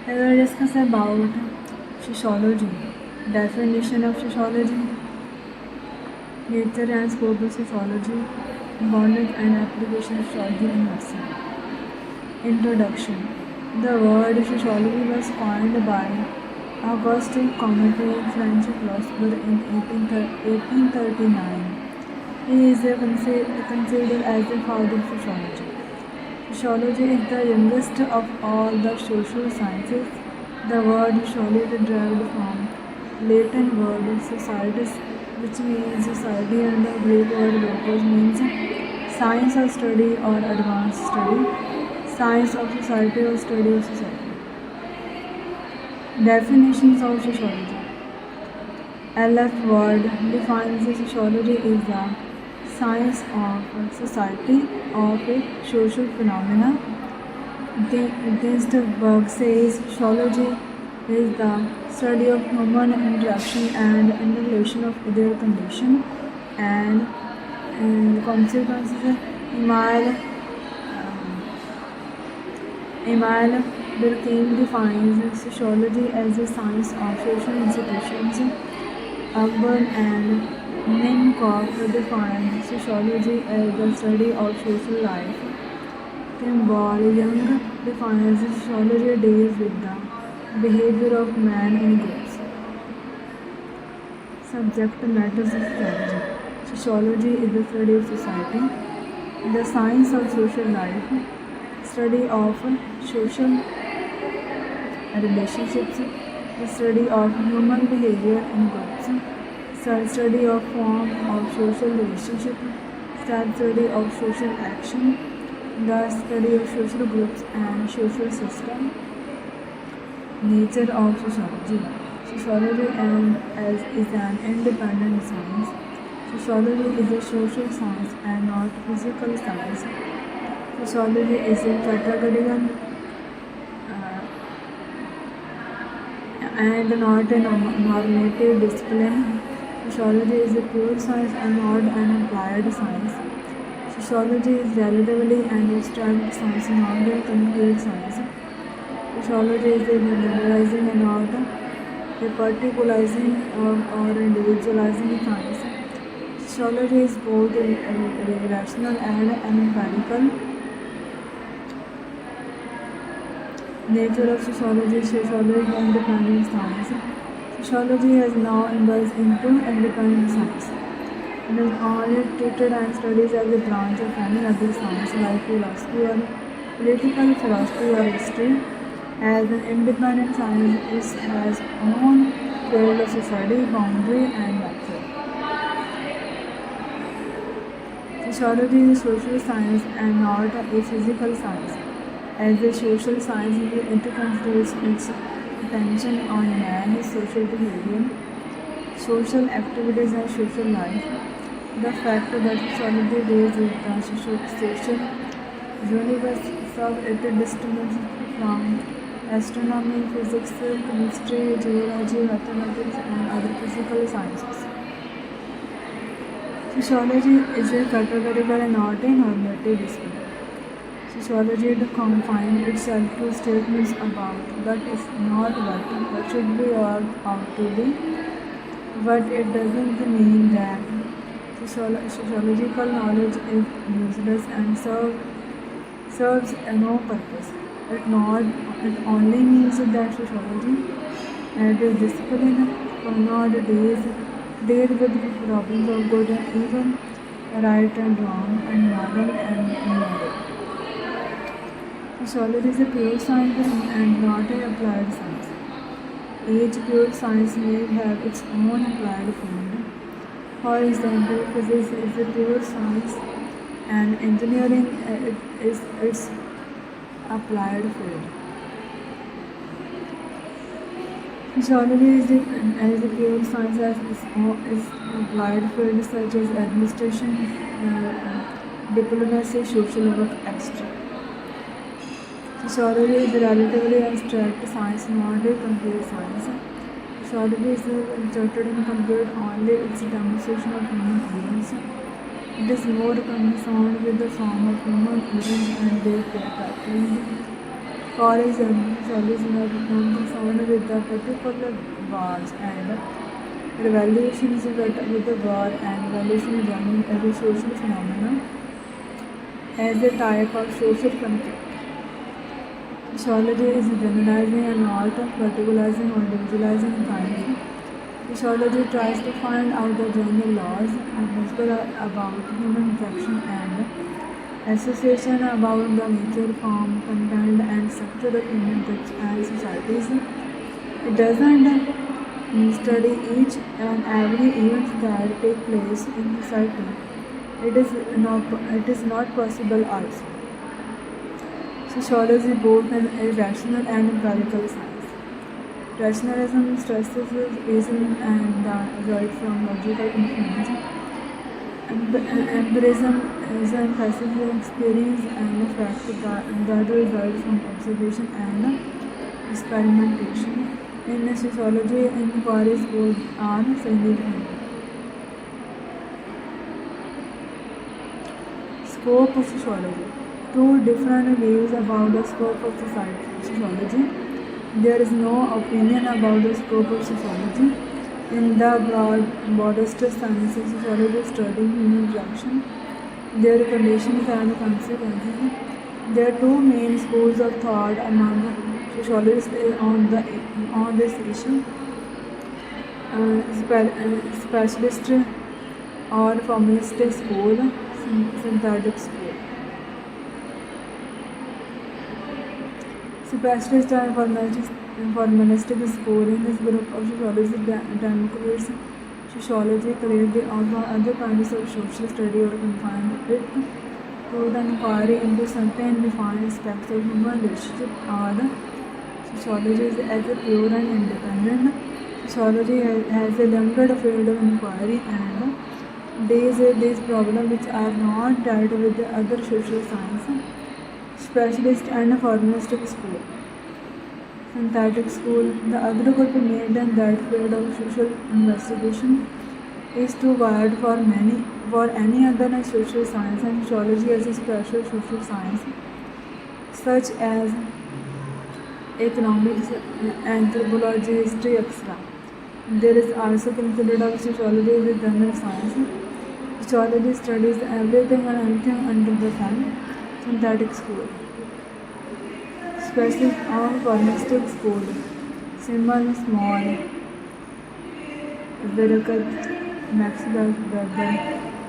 I will discuss about sociology. Definition of sociology, nature and scope of sociology, component and application of sociology in medicine. Introduction. The word sociology was coined by Auguste Comte, French philosopher, in 1839. He is considered as the father of sociology. Sociology is the youngest of all the social sciences. The word sociology derived from Latin word societas, which means society, and the Greek word logos means science or study or advanced study, science of society or study of society. Definitions of sociology. LF word defines sociology is the science of society, of social phenomena. Ginsberg says sociology is the study of human interaction and interrelation of their condition and consequences. Emile Durkheim defines sociology as the science of social institutions. Urban and Minkoff defines sociology as the study of social life. Kimball Young defines sociology deals with the behavior of man in groups. Subject matters of sociology. Sociology is the study of society, the science of social life, study of social relationships, the study of human behavior in groups, study of form of social relationship, study of social action, the study of social groups and social system. Nature of sociology. Sociology is an independent science. Sociology is a social science and not physical science. Sociology is a categorical and not a normative discipline. Sociology is a pure science and not an applied science. Sociology is relatively an abstract science, not a concrete science. Sociology is a generalizing and not a particularizing or individualizing science. Sociology is both rational and empirical. Nature of sociology. Sociology is independent science. Sociology has now emerged into independent science. It is only treated and studies as a branch of any other science like philosophy or political philosophy or history. As an independent science, it has own field of study, boundary and method. Sociology is a social science and not a physical science. As a social science, it concentrates its attention on man's social behavior, social activities and social life. The fact that sociology deals with the social universe serves its distinction from astronomy, physics, chemistry, geology, mathematics and other physical sciences. Sociology is a categorical and not a normative discipline. Sociology confines itself to statements about what is not what should be or ought to be, but it doesn't mean that sociological knowledge is useless and serves no purpose. It only means that sociology as a discipline cannot deal with problems of good and evil, right and wrong, and moral and immoral. Sociology is a pure science and not an applied science. Each pure science may have its own applied field. For example, physics is a pure science and engineering is its applied field. Sociology is a pure science as its applied fields such as administration, diplomacy, social work, etc. Sociology is a relatively abstract science, not a concrete science. Sociology is interested in concrete only its demonstration of human events. It is more concerned with the form of human events and their characteristics. For example, sociology is not concerned with the particular wars and revolutions with the war and revolution examining as a social phenomenon as a type of social conflict. Sociology is generalizing an art of particularizing or individualizing kindly. Sociology tries to find out the general laws and principles about human interaction and association, about the nature, form, content, and structure of human and societies. It doesn't study each and every event that take place in society. It is not possible also. Sociology is both an irrational and empirical science. Rationalism stresses reason and the result from logical inference. Empirism is an emphasis on experience and the fact that result from observation and experimentation. In sociology, inquiries both are significant. Scope of sociology. Two different views about the scope of sociology. There is no opinion about the scope of sociology. In the broadest sense, sociology studying human interaction, their conditions and consequences. There are two main schools of thought among sociologists on this issue: specialist or formalistic school, synthetic school. Specialist and formalistic school. In this group of sociologists democrats sociology clearly offer other kinds of social study or confine it to the inquiry into certain defined aspects of human relationship, or sociology is as a pure and independent. Sociology has a limited field of inquiry and deals with these problems which are not dealt with the other social science. Specialist and formalistic school. Synthetic school. The other group made in that field of social investigation is too wide for any other social science, and sociology as a special social science, such as economics, anthropology, history, etc. There is also considered of sociology as a general science. Sociology studies everything and anything under the sun. Synthetic school. Specialist or formalistic school. Symbol small. Barakat, Maxwell, Weber,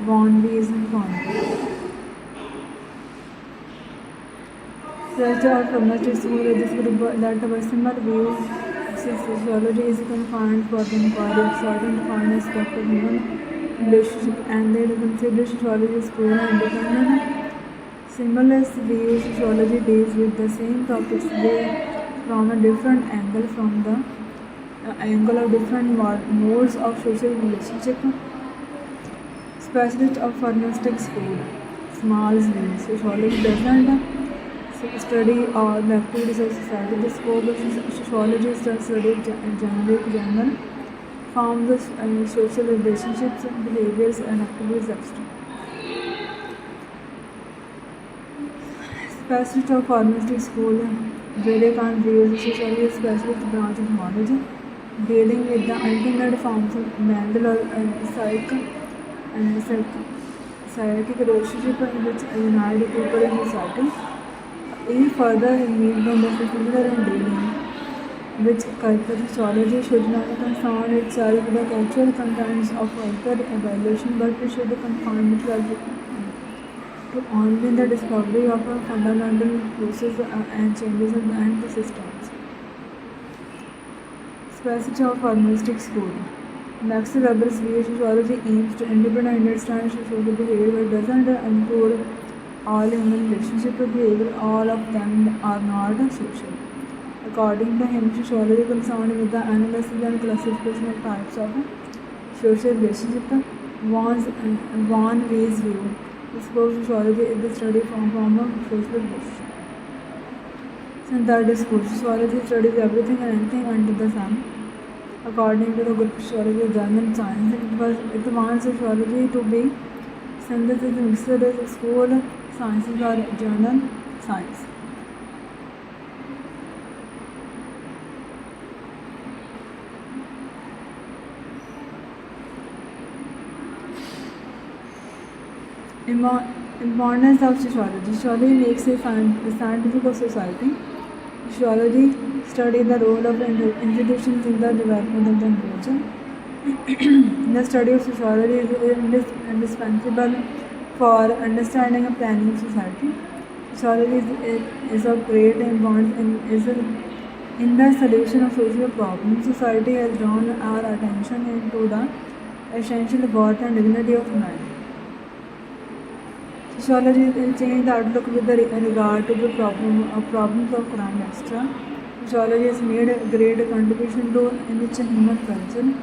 Von Weiss, and Fonda. Specialist or formalistic school is this group that our similar view sociology is confined for the inquiry of certain defined aspects of human relationship, and they consider sociology as pure and independent. Similarly, view sociology deals with the same topics from a different angle, from the angle of different modes of social relationship. Specialist of formalistic school. Small view. Sociology doesn't study all the activities of society. The scope of sociology is to study general forms of social relationships, behaviors, and activities, etc. Specialist of formalistic school. Vedic and views sociology is a specialist branch of knowledge dealing with the ultimate forms of mental or psychic relationship in which unite people in society. Even further, it means the similar in dealing which cultural sociology should not concern itself with the cultural contents of further evaluation, but it should confine itself to only the discovery of a fundamental process and changes in the systems. Specialist of formalistic school. Max Weber's view sociology aims to independently understand social behavior, but doesn't include all human relationship behavior. All of them are not social. According to him, sociology concerned with the analysis and classification of types of social relationship. Von Weiss view. The scope of sociology is the study form of social relationship. Synthetic school. Sociology studies everything and anything under the sun. According to the group sociology of German science, it wants sociology to be synthesis mixed with school sciences or general science. Importance of sociology. Sociology makes a scientific of society. Sociology studies the role of institutions in the development of the individual. The study of sociology is indispensable for understanding and planning society. Sociology is of great importance in the solution of social problems. Society has drawn our attention into the essential worth and dignity of man. Sociology will change the outlook with regard to the problems of crime, etc. Sociology has made a great contribution to enrich human culture.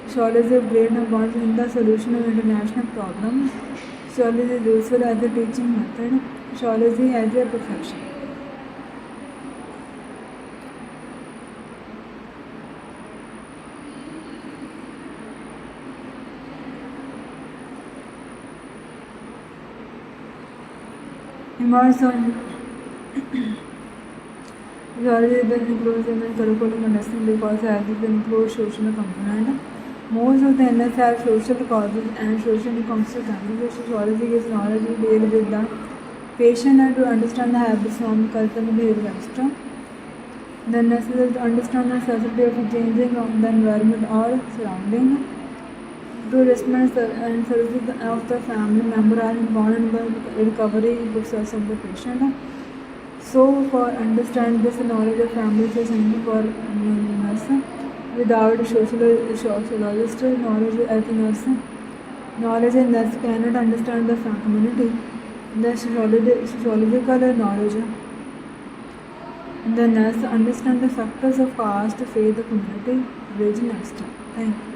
Sociology is great importance in the solution of international problems. Sociology is useful as a teaching method. Sociology as a profession. Immerse on Sociology then includes in the curriculum and lesson because as it includes social component. Most of the NS have social causes and social consequences. Sociology gives knowledge to deal with the patient and to understand the habits, norm, culture, and behavior, etc. The necessary to understand the necessity of changing of the environment or surrounding. To respect and services of the family member are important in the recovery process of the patient. So, for understand this knowledge of family is essential for nurse. Without sociologist knowledge as a nurse, knowledge in nurse cannot understand the community. The sociological knowledge. The nurse understand the factors of caste, faith, community, religion, etc. Thank you.